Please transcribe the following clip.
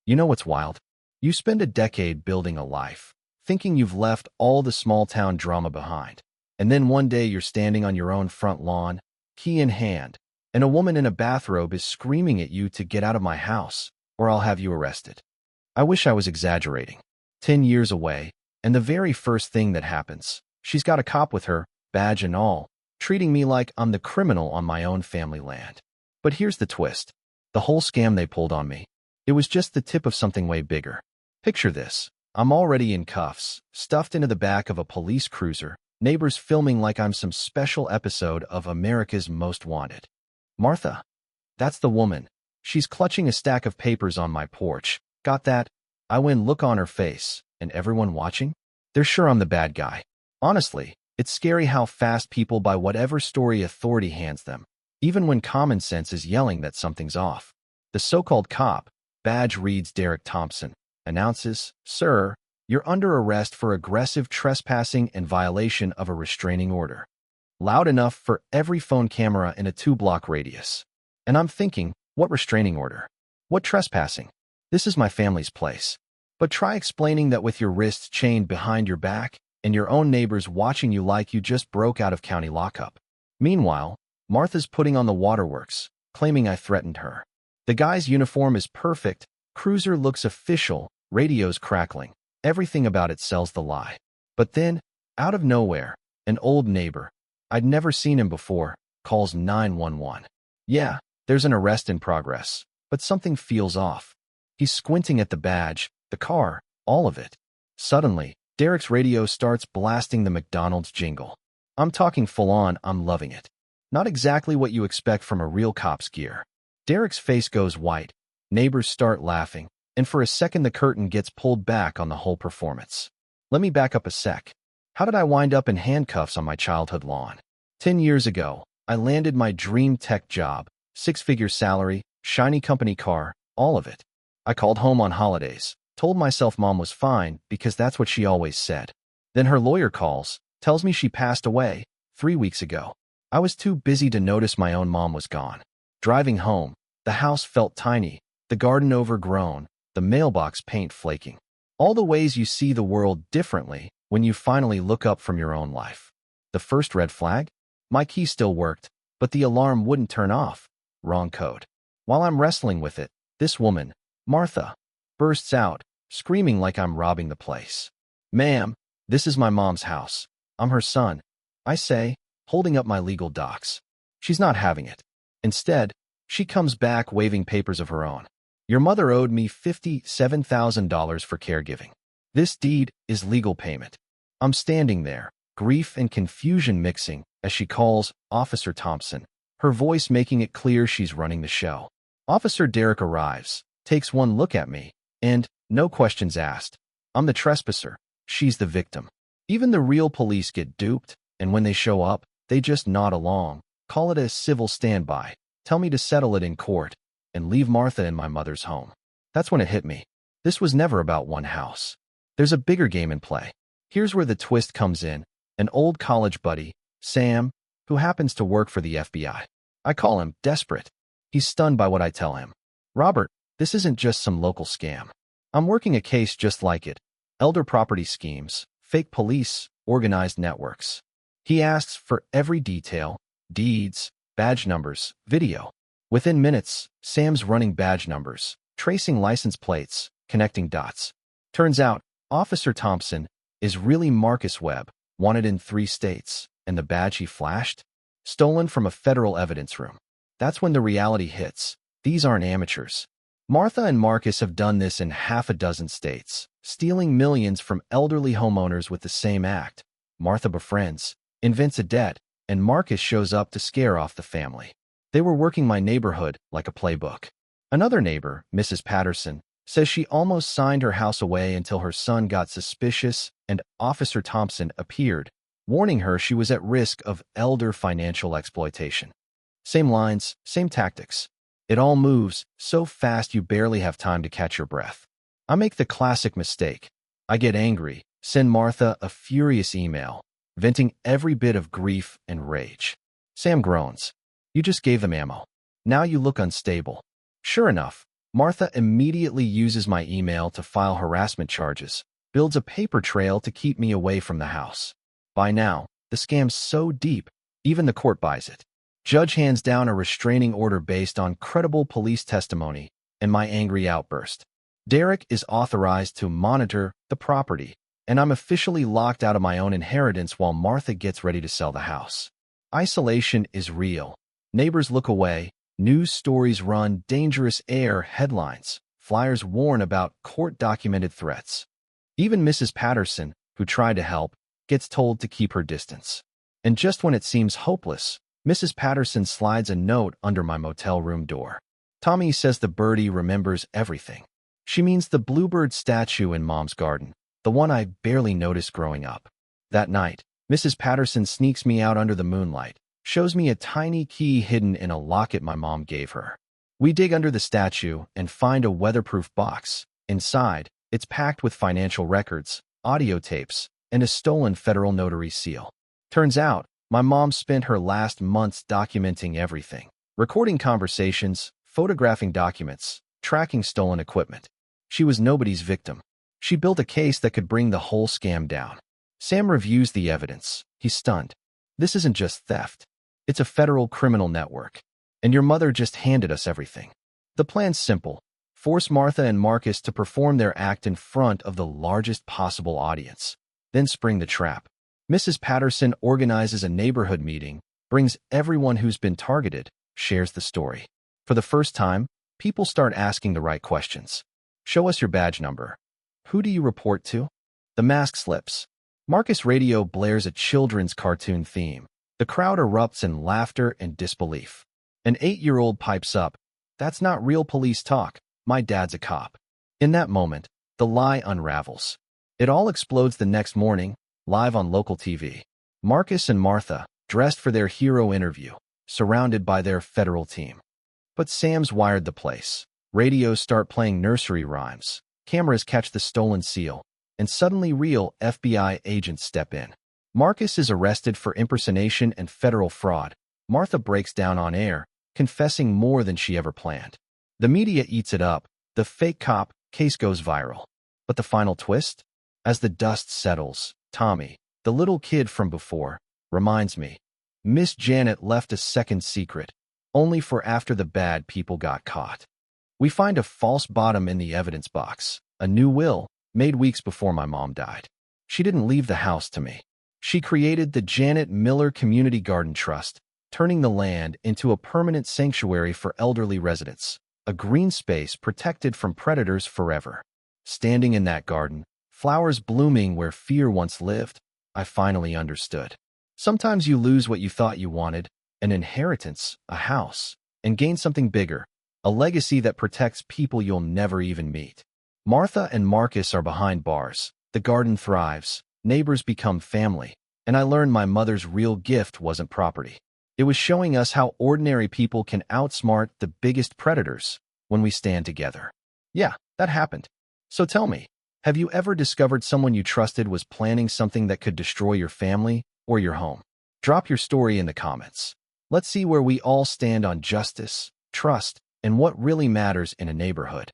You know what's wild? You spend a decade building a life, thinking you've left all the small-town drama behind. And then one day you're standing on your own front lawn, key in hand, and a woman in a bathrobe is screaming at you to get out of my house, or I'll have you arrested. I wish I was exaggerating. 10 years away, and the very first thing that happens, she's got a cop with her, badge and all, treating me like I'm the criminal on my own family land. But here's the twist. The whole scam they pulled on me. It was just the tip of something way bigger. Picture this. I'm already in cuffs, stuffed into the back of a police cruiser, neighbors filming like I'm some special episode of America's Most Wanted. Martha. That's the woman. She's clutching a stack of papers on my porch. Got that? I win look on her face, and everyone watching? They're sure I'm the bad guy. Honestly, it's scary how fast people buy whatever story authority hands them, even when common sense is yelling that something's off. The so-called cop, badge reads Derek Thompson, announces, "Sir, you're under arrest for aggressive trespassing and violation of a restraining order." Loud enough for every phone camera in a 2-block radius. And I'm thinking, what restraining order? What trespassing? This is my family's place. But try explaining that with your wrists chained behind your back and your own neighbors watching you like you just broke out of county lockup. Meanwhile, Martha's putting on the waterworks, claiming I threatened her. The guy's uniform is perfect, cruiser looks official, radio's crackling. Everything about it sells the lie. But then, out of nowhere, an old neighbor, I'd never seen him before, calls 911. Yeah, there's an arrest in progress, but something feels off. He's squinting at the badge, the car, all of it. Suddenly, Derek's radio starts blasting the McDonald's jingle. I'm talking full on, I'm loving it. Not exactly what you expect from a real cop's gear. Derek's face goes white, neighbors start laughing, and for a second the curtain gets pulled back on the whole performance. Let me back up a sec. How did I wind up in handcuffs on my childhood lawn? 10 years ago, I landed my dream tech job, 6-figure salary, shiny company car, all of it. I called home on holidays, told myself mom was fine because that's what she always said. Then her lawyer calls, tells me she passed away 3 weeks ago. I was too busy to notice my own mom was gone. Driving home, the house felt tiny, the garden overgrown, the mailbox paint flaking. All the ways you see the world differently when you finally look up from your own life. The first red flag? My key still worked, but the alarm wouldn't turn off. Wrong code. While I'm wrestling with it, this woman, Martha, bursts out, screaming like I'm robbing the place. "Ma'am, this is my mom's house. I'm her son," I say, holding up my legal docs. She's not having it. Instead, she comes back waving papers of her own. "Your mother owed me $57,000 for caregiving. This deed is legal payment." I'm standing there, grief and confusion mixing, as she calls Officer Thompson, her voice making it clear she's running the show. Officer Derek arrives, takes one look at me, and, no questions asked, I'm the trespasser, she's the victim. Even the real police get duped, and when they show up, they just nod along, call it a civil standby, tell me to settle it in court, and leave Martha in my mother's home. That's when it hit me. This was never about one house. There's a bigger game in play. Here's where the twist comes in. An old college buddy, Sam, who happens to work for the FBI. I call him desperate. He's stunned by what I tell him. "Robert, this isn't just some local scam. I'm working a case just like it. Elder property schemes, fake police, organized networks." He asks for every detail, deeds, badge numbers, video. Within minutes, Sam's running badge numbers, tracing license plates, connecting dots. Turns out, Officer Thompson is really Marcus Webb, wanted in 3 states, and the badge he flashed? Stolen from a federal evidence room. That's when the reality hits. These aren't amateurs. Martha and Marcus have done this in half a dozen states, stealing millions from elderly homeowners with the same act. Martha befriends, invents a debt, and Marcus shows up to scare off the family. They were working my neighborhood like a playbook. Another neighbor, Mrs. Patterson, says she almost signed her house away until her son got suspicious and Officer Thompson appeared, warning her she was at risk of elder financial exploitation. Same lines, same tactics. It all moves so fast you barely have time to catch your breath. I make the classic mistake. I get angry, send Martha a furious email, venting every bit of grief and rage. Sam groans. "You just gave them ammo. Now you look unstable." Sure enough, Martha immediately uses my email to file harassment charges, builds a paper trail to keep me away from the house. By now, the scam's so deep, even the court buys it. Judge hands down a restraining order based on credible police testimony and my angry outburst. Derek is authorized to monitor the property, and I'm officially locked out of my own inheritance while Martha gets ready to sell the house. Isolation is real. Neighbors look away, news stories run dangerous air headlines, flyers warn about court-documented threats. Even Mrs. Patterson, who tried to help, gets told to keep her distance. And just when it seems hopeless, Mrs. Patterson slides a note under my motel room door. Tommy says the birdie remembers everything. She means the bluebird statue in Mom's garden, the one I barely noticed growing up. That night, Mrs. Patterson sneaks me out under the moonlight, shows me a tiny key hidden in a locket my mom gave her. We dig under the statue and find a weatherproof box. Inside, it's packed with financial records, audio tapes, and a stolen federal notary seal. Turns out, my mom spent her last months documenting everything, recording conversations, photographing documents, tracking stolen equipment. She was nobody's victim. She built a case that could bring the whole scam down. Sam reviews the evidence. He's stunned. This isn't just theft. It's a federal criminal network. And your mother just handed us everything. The plan's simple. Force Martha and Marcus to perform their act in front of the largest possible audience. Then spring the trap. Mrs. Patterson organizes a neighborhood meeting, brings everyone who's been targeted, shares the story. For the first time, people start asking the right questions. Show us your badge number. Who do you report to? The mask slips. Marcus' radio blares a children's cartoon theme. The crowd erupts in laughter and disbelief. An 8-year-old pipes up. That's not real police talk. My dad's a cop. In that moment, the lie unravels. It all explodes the next morning, live on local TV. Marcus and Martha, dressed for their hero interview, surrounded by their federal team. But Sam's wired the place. Radios start playing nursery rhymes. Cameras catch the stolen seal. And suddenly real FBI agents step in. Marcus is arrested for impersonation and federal fraud. Martha breaks down on air, confessing more than she ever planned. The media eats it up. The fake cop case goes viral. But the final twist? As the dust settles, Tommy, the little kid from before, reminds me, Miss Janet left a second secret, only for after the bad people got caught. We find a false bottom in the evidence box, a new will, made weeks before my mom died. She didn't leave the house to me. She created the Janet Miller Community Garden Trust, turning the land into a permanent sanctuary for elderly residents, a green space protected from predators forever. Standing in that garden, flowers blooming where fear once lived, I finally understood. Sometimes you lose what you thought you wanted, an inheritance, a house, and gain something bigger, a legacy that protects people you'll never even meet. Martha and Marcus are behind bars. The garden thrives. Neighbors become family. And I learned my mother's real gift wasn't property. It was showing us how ordinary people can outsmart the biggest predators when we stand together. Yeah, that happened. So tell me, have you ever discovered someone you trusted was planning something that could destroy your family or your home? Drop your story in the comments. Let's see where we all stand on justice, trust, and what really matters in a neighborhood.